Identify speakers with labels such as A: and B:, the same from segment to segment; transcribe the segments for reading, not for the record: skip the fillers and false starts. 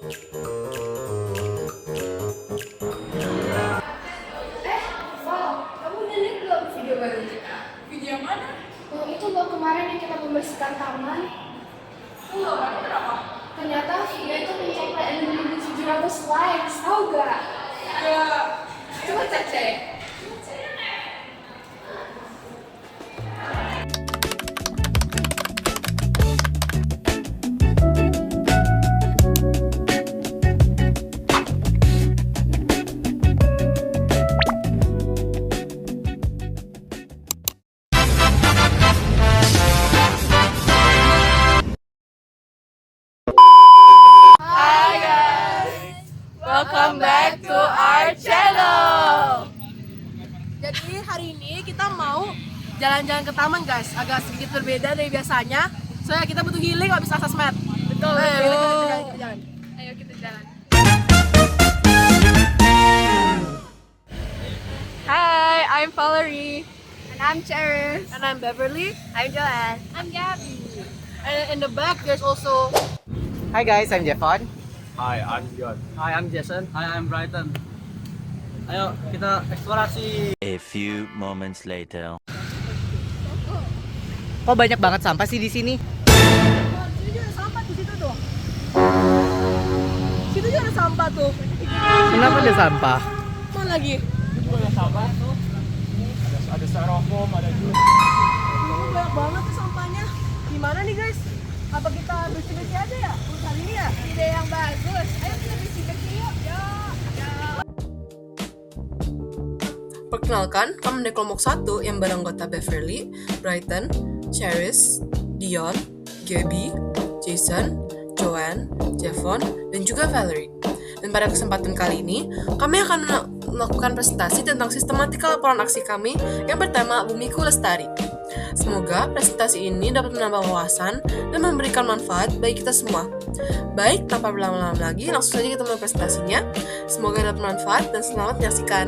A: Val, kamu udah lihat belum video baru kita?
B: Video yang mana?
A: Yang itu loh kemarin yang kita membersihkan taman.
B: Belum, emang kenapa?
A: Ternyata video itu mencapai 6.700 likes, tau gak?
B: Ya,
A: Coba cek.
B: welcome back to our channel. Jadi hari ini kita mau jalan-jalan ke taman guys, agak sedikit berbeda dari biasanya. Soalnya kita butuh healing habis asesmen. Betul. Kita jalan.
A: Ayo kita jalan.
B: Hi, I'm Valerie.
A: And I'm Cheris.
B: And I'm Beverly.
A: I'm Joanne. I'm Gabby.
B: And in the back there's also
C: Hi guys, I'm Jeffon.
D: Hi, I'm John.
E: Hi, I'm Jason. Hi, I'm Brighton. Ayo kita eksplorasi.
F: A few moments later.
C: Kok banyak banget sampah sih di sini?
B: Sini juga ada sampah di situ tuh. Situ juga ada sampah tuh.
C: Kenapa ada sampah?
B: Mana lagi?
D: Ini juga ada sampah tuh. Ada styrofoam, ada jus.
B: Banyak banget tuh sampahnya. Gimana nih guys? Apa kita bersih-bersih aja ya? Untuk hari ini ya?
A: Ide yang bagus. Ayo kita bersih-bersih yuk.
B: Perkenalkan, kami dari kelompok 1 yang beranggota Beverly, Brighton, Cheris, Dion, Gabby, Jason, Joanne, Jeffon, dan juga Valerie. Dan pada kesempatan kali ini, kami akan melakukan presentasi tentang sistematika laporan aksi kami yang bertema Bumiku Lestari. Semoga presentasi ini dapat menambah wawasan dan memberikan manfaat bagi kita semua. Baik, tanpa berlama-lama lagi, langsung saja kita mulai presentasinya. Semoga dapat manfaat dan selamat menyaksikan.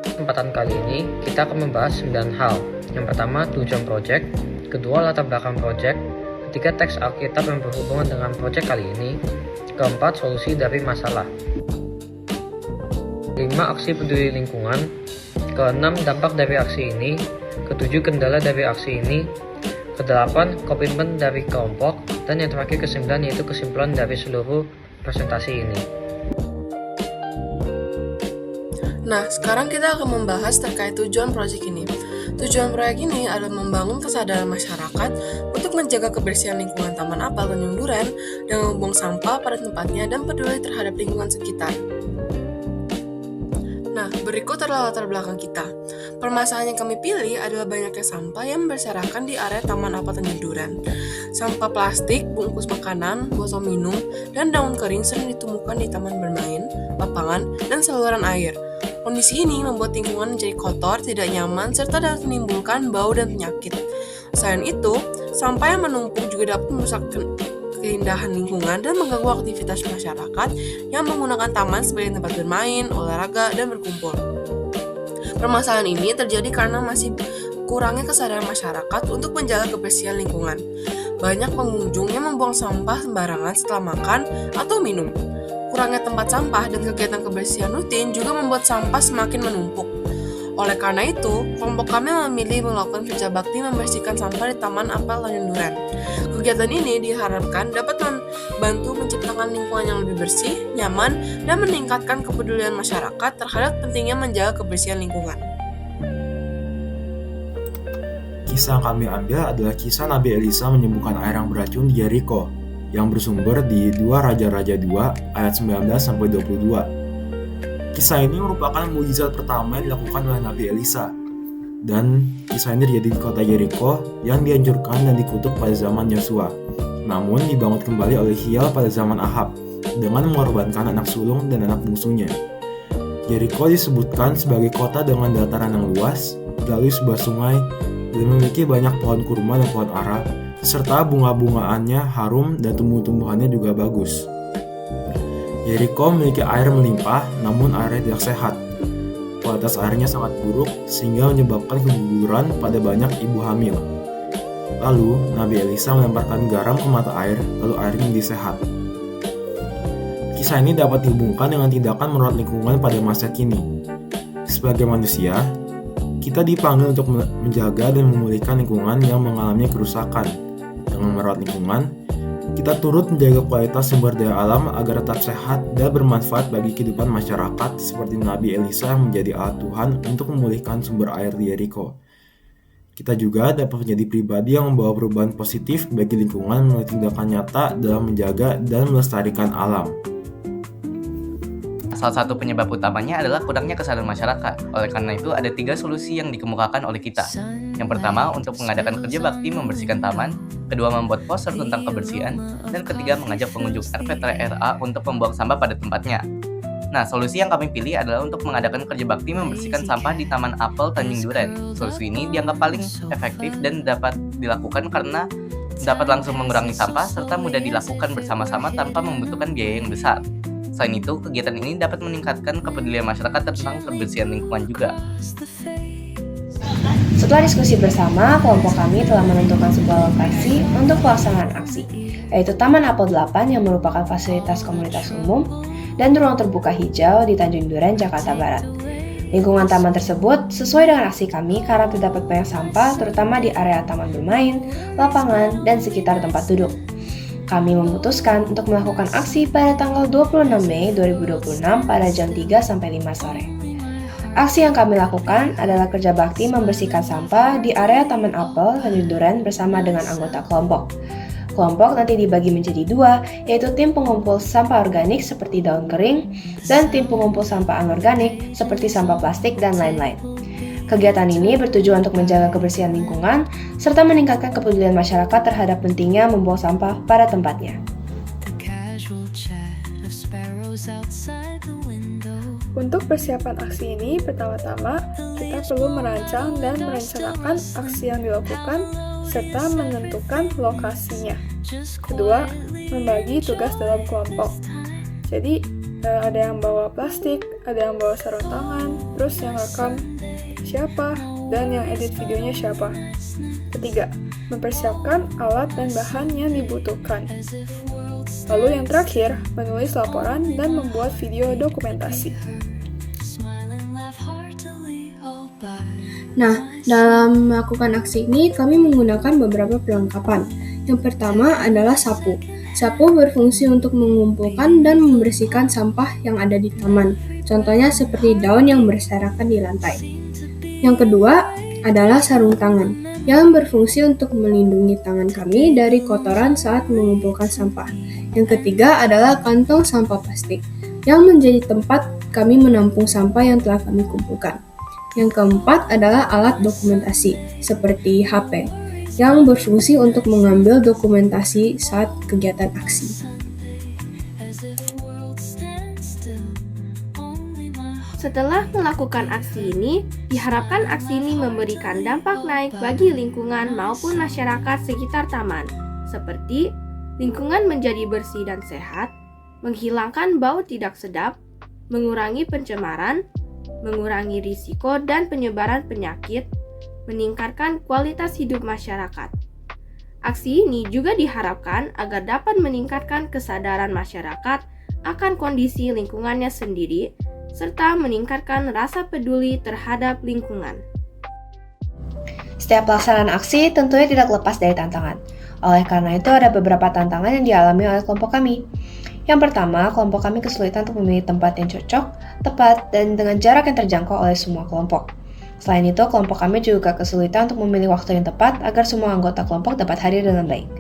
G: Kesempatan kali ini kita akan membahas 9 hal. Yang pertama, tujuan proyek, kedua, latar belakang proyek, ketiga, teks Alkitab yang berhubungan dengan proyek kali ini, keempat, solusi dari masalah, 5, aksi peduli lingkungan, keenam, dampak dari aksi ini, ketujuh, kendala dari aksi ini, kedelapan, komitmen dari kelompok, dan yang terakhir kesembilan yaitu kesimpulan dari seluruh presentasi ini.
B: Nah, sekarang kita akan membahas terkait tujuan proyek ini. Tujuan proyek ini adalah membangun kesadaran masyarakat untuk menjaga kebersihan lingkungan Taman Apel Tanjung Duren dengan membuang sampah pada tempatnya dan peduli terhadap lingkungan sekitar. Nah, berikut adalah latar belakang kita. Permasalahan yang kami pilih adalah banyaknya sampah yang berserakan di area Taman Apel Tanjung Duren. Sampah plastik, bungkus makanan, botol minum, dan daun kering sering ditemukan di taman bermain, lapangan, dan saluran air. Kondisi ini membuat lingkungan menjadi kotor, tidak nyaman, serta dapat menimbulkan bau dan penyakit. Selain itu, sampah yang menumpuk juga dapat merusak keindahan lingkungan dan mengganggu aktivitas masyarakat yang menggunakan taman sebagai tempat bermain, olahraga, dan berkumpul. Permasalahan ini terjadi karena masih kurangnya kesadaran masyarakat untuk menjaga kebersihan lingkungan. Banyak pengunjung yang membuang sampah sembarangan setelah makan atau minum. Kurangnya tempat sampah dan kegiatan kebersihan rutin juga membuat sampah semakin menumpuk. Oleh karena itu, kelompok kami memilih melakukan kerja bakti membersihkan sampah di Taman Apel Tanjung Duren. Kegiatan ini diharapkan dapat membantu menciptakan lingkungan yang lebih bersih, nyaman, dan meningkatkan kepedulian masyarakat terhadap pentingnya menjaga kebersihan lingkungan.
D: Kisah yang kami ambil adalah kisah Nabi Elisa menyembuhkan air yang beracun di Yeriko, yang bersumber di 2 Raja-Raja 2 ayat 19-22. Kisah ini merupakan mukjizat pertama yang dilakukan oleh Nabi Elisa. Dan kisah ini terjadi di kota Yeriko yang dihancurkan dan dikutuk pada zaman Yosua. Namun dibangun kembali oleh Hiel pada zaman Ahab dengan mengorbankan anak sulung dan anak bungsunya. Yeriko disebutkan sebagai kota dengan dataran yang luas, dilalui sebuah sungai, dan memiliki banyak pohon kurma dan pohon ara, serta bunga-bungaannya harum dan tumbuh-tumbuhannya juga bagus. Yeriko memiliki air melimpah, namun airnya tidak sehat. Kualitas airnya sangat buruk sehingga menyebabkan keguguran pada banyak ibu hamil. Lalu, Nabi Elisa melemparkan garam ke mata air, lalu airnya menjadi sehat. Kisah ini dapat dihubungkan dengan tindakan merawat lingkungan pada masa kini. Sebagai manusia, kita dipanggil untuk menjaga dan memulihkan lingkungan yang mengalami kerusakan. Dengan merawat lingkungan, kita turut menjaga kualitas sumber daya alam agar tetap sehat dan bermanfaat bagi kehidupan masyarakat seperti Nabi Elisa yang menjadi alat Tuhan untuk memulihkan sumber air di Yeriko. Kita juga dapat menjadi pribadi yang membawa perubahan positif bagi lingkungan melalui tindakan nyata dalam menjaga dan melestarikan alam.
C: Salah satu penyebab utamanya adalah kurangnya kesadaran masyarakat. Oleh karena itu, ada 3 solusi yang dikemukakan oleh kita. Yang pertama, untuk mengadakan kerja bakti membersihkan taman. Kedua, membuat poster tentang kebersihan. Dan ketiga, mengajak pengunjung RPTRA untuk membuang sampah pada tempatnya. Nah, solusi yang kami pilih adalah untuk mengadakan kerja bakti membersihkan sampah di Taman Apel Tanjung Duren. Solusi ini dianggap paling efektif dan dapat dilakukan karena dapat langsung mengurangi sampah serta mudah dilakukan bersama-sama tanpa membutuhkan biaya yang besar. Selain itu, kegiatan ini dapat meningkatkan kepedulian masyarakat tentang kebersihan lingkungan juga.
H: Setelah diskusi bersama, kelompok kami telah menentukan sebuah lokasi untuk pelaksanaan aksi, yaitu Taman Apel 8 yang merupakan fasilitas komunitas umum dan ruang terbuka hijau di Tanjung Duren, Jakarta Barat. Lingkungan taman tersebut sesuai dengan aksi kami karena terdapat banyak sampah, terutama di area taman bermain, lapangan, dan sekitar tempat duduk. Kami memutuskan untuk melakukan aksi pada tanggal 26 Mei 2026 pada jam 3 sampai 5 sore. Aksi yang kami lakukan adalah kerja bakti membersihkan sampah di area Taman Apel Tanjung Duren bersama dengan anggota kelompok. Kelompok nanti dibagi menjadi 2, yaitu tim pengumpul sampah organik seperti daun kering dan tim pengumpul sampah anorganik seperti sampah plastik dan lain-lain. Kegiatan ini bertujuan untuk menjaga kebersihan lingkungan serta meningkatkan kepedulian masyarakat terhadap pentingnya membuang sampah pada tempatnya.
I: Untuk persiapan aksi ini, pertama-tama kita perlu merancang dan merencanakan aksi yang dilakukan serta menentukan lokasinya. Kedua, membagi tugas dalam kelompok. Jadi, ada yang bawa plastik, ada yang bawa sarung tangan, terus yang rekam siapa, dan yang edit videonya siapa. Ketiga, mempersiapkan alat dan bahan yang dibutuhkan. Lalu yang terakhir, menulis laporan dan membuat video dokumentasi.
A: Nah, dalam melakukan aksi ini, kami menggunakan beberapa perlengkapan. Yang pertama adalah sapu. Sapu berfungsi untuk mengumpulkan dan membersihkan sampah yang ada di taman. Contohnya seperti daun yang berserakan di lantai. Yang kedua adalah sarung tangan, yang berfungsi untuk melindungi tangan kami dari kotoran saat mengumpulkan sampah. Yang ketiga adalah kantong sampah plastik, yang menjadi tempat kami menampung sampah yang telah kami kumpulkan. Yang keempat adalah alat dokumentasi, seperti HP, yang berfungsi untuk mengambil dokumentasi saat kegiatan aksi.
J: Setelah melakukan aksi ini, diharapkan aksi ini memberikan dampak naik bagi lingkungan maupun masyarakat sekitar taman, seperti lingkungan menjadi bersih dan sehat, menghilangkan bau tidak sedap, mengurangi pencemaran, mengurangi risiko dan penyebaran penyakit, meningkatkan kualitas hidup masyarakat. Aksi ini juga diharapkan agar dapat meningkatkan kesadaran masyarakat akan kondisi lingkungannya sendiri, serta meningkatkan rasa peduli terhadap lingkungan.
H: Setiap pelaksanaan aksi tentunya tidak lepas dari tantangan. Oleh karena itu, ada beberapa tantangan yang dialami oleh kelompok kami. Yang pertama, kelompok kami kesulitan untuk memilih tempat yang cocok, tepat, dan dengan jarak yang terjangkau oleh semua kelompok. Selain itu, kelompok kami juga kesulitan untuk memilih waktu yang tepat agar semua anggota kelompok dapat hadir dengan baik.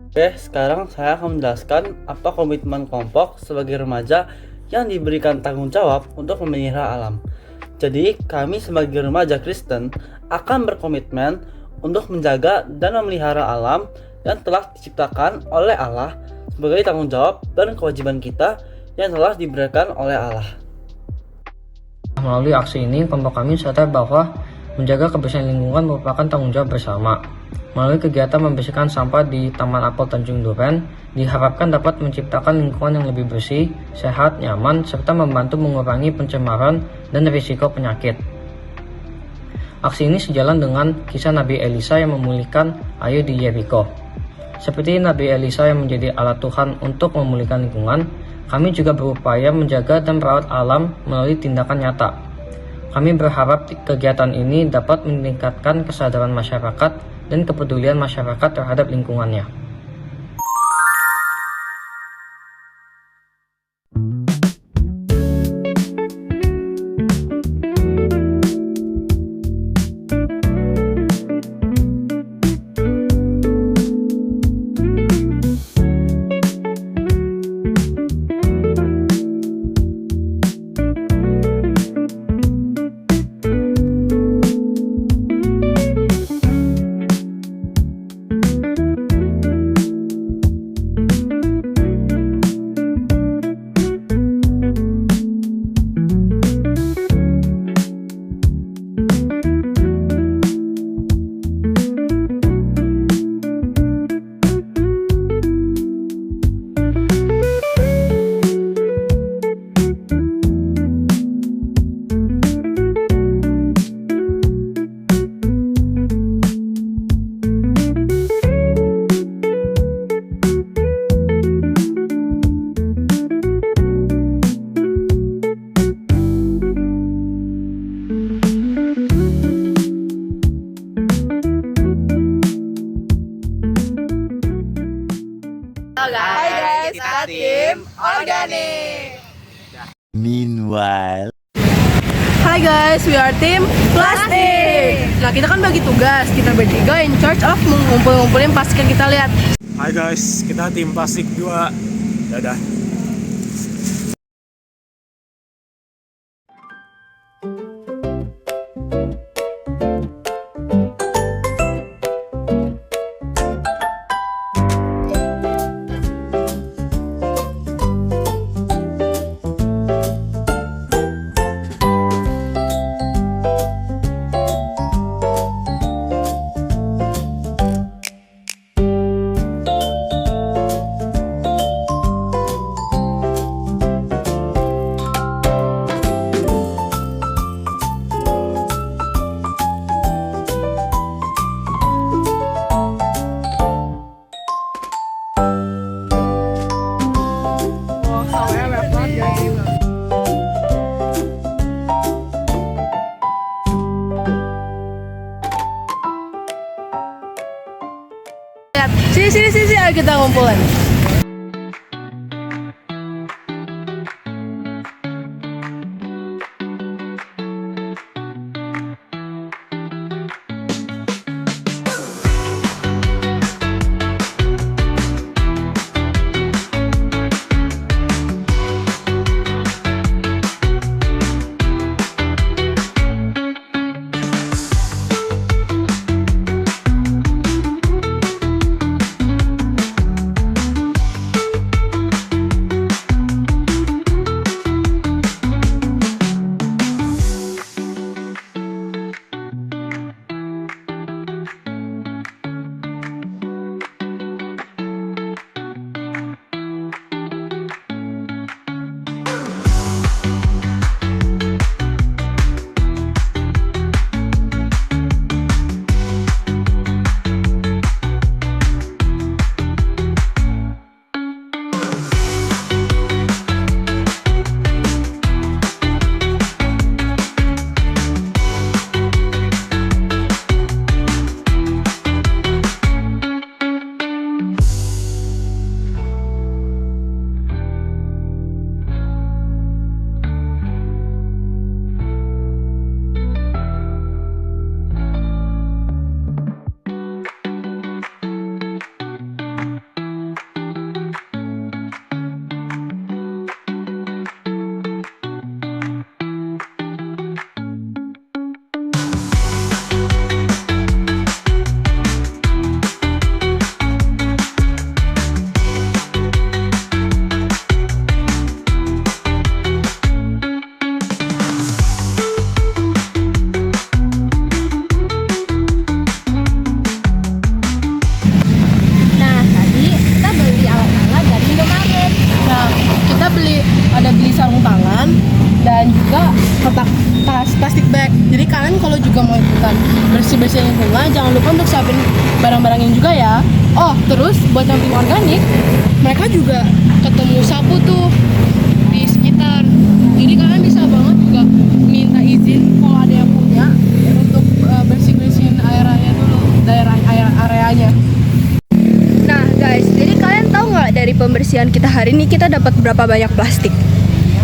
E: Oke, sekarang saya akan menjelaskan apa komitmen kelompok sebagai remaja yang diberikan tanggung jawab untuk memelihara alam. Jadi, kami sebagai remaja Kristen akan berkomitmen untuk menjaga dan memelihara alam yang telah diciptakan oleh Allah sebagai tanggung jawab dan kewajiban kita yang telah diberikan oleh Allah.
G: Melalui aksi ini, kelompok kami sadar bahwa menjaga kebersihan lingkungan merupakan tanggung jawab bersama. Melalui kegiatan membersihkan sampah di Taman Apel Tanjung Duren, diharapkan dapat menciptakan lingkungan yang lebih bersih, sehat, nyaman, serta membantu mengurangi pencemaran dan risiko penyakit. Aksi ini sejalan dengan kisah Nabi Elisa yang memulihkan air di Yeriko. Seperti Nabi Elisa yang menjadi alat Tuhan untuk memulihkan lingkungan, kami juga berupaya menjaga dan merawat alam melalui tindakan nyata. Kami berharap kegiatan ini dapat meningkatkan kesadaran masyarakat dan kepedulian masyarakat terhadap lingkungannya.
I: Hai guys, kita tim organik.
F: Meanwhile.
B: Hai guys, we are tim plastik. Nah, kita kan bagi tugas. Kita bertiga in charge of ngumpulin plastik yang kita lihat.
D: Hai guys, kita tim plastik 2. Dadah.
B: Sini, ayo kita ngumpulin.
K: plastik bag. Jadi kalian kalau juga mau ikutan bersih-bersih lingkungan, jangan lupa untuk siapin barang-barangnya juga ya. Oh, terus buat nyamping organik, mereka juga ketemu sapu tuh di sekitar. Jadi kalian bisa banget juga minta izin kalau ada yang punya untuk bersih-bersihin areanya dulu, daerah areanya.
J: Nah guys, jadi kalian tahu nggak dari pembersihan kita hari ini kita dapat berapa banyak plastik?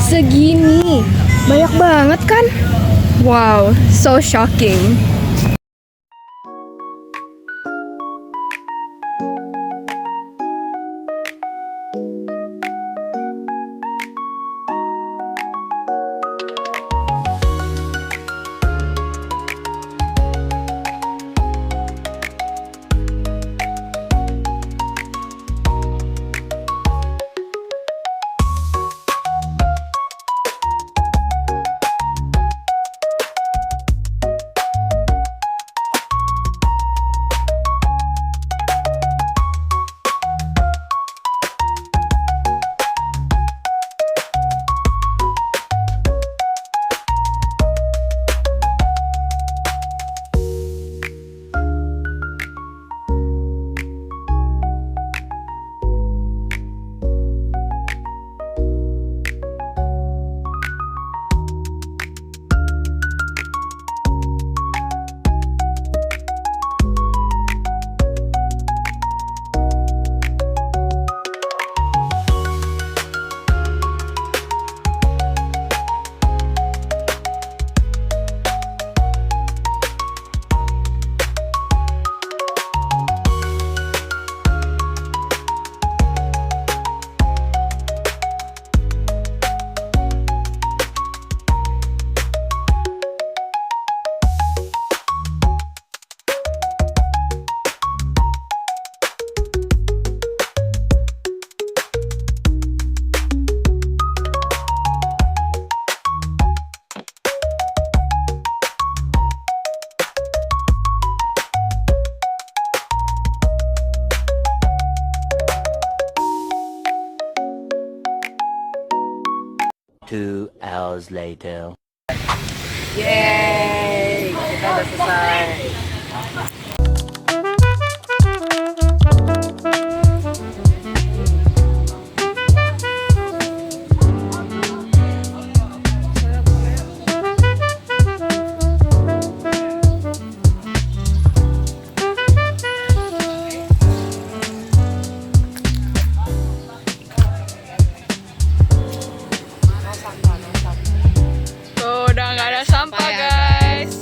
J: Segini, banyak banget kan? Wow, so shocking.
F: Two hours later.
B: Yeay, kita udah selesai.
K: Tuh, udah nggak ada sampah guys.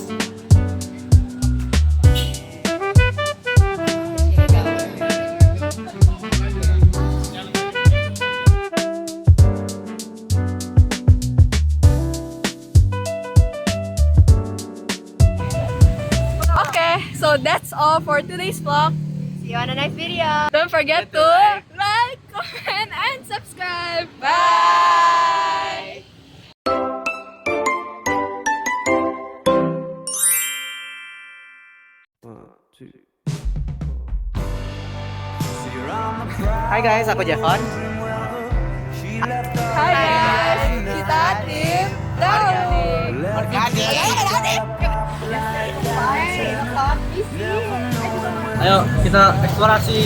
K: Okay, so that's all for today's vlog.
J: See you on the next video.
K: Don't forget to like, comment, and subscribe. Bye!
C: Hai guys, aku Jevon.
K: Hai guys, kita tim
E: Ayo kita eksplorasi.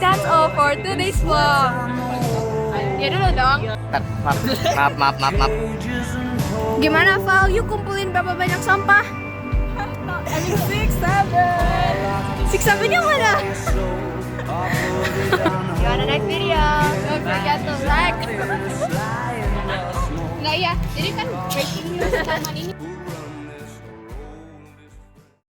K: That's all for today's vlog. Ya dulu dong.
C: Maaf.
J: Gimana Val? Yuk kumpulin berapa banyak sampah?
K: Six, seven.
J: 6-7 yang mana? See you on the next video.
K: Don't forget to like.
J: Enggak ya, jadi kan breaking news taman ini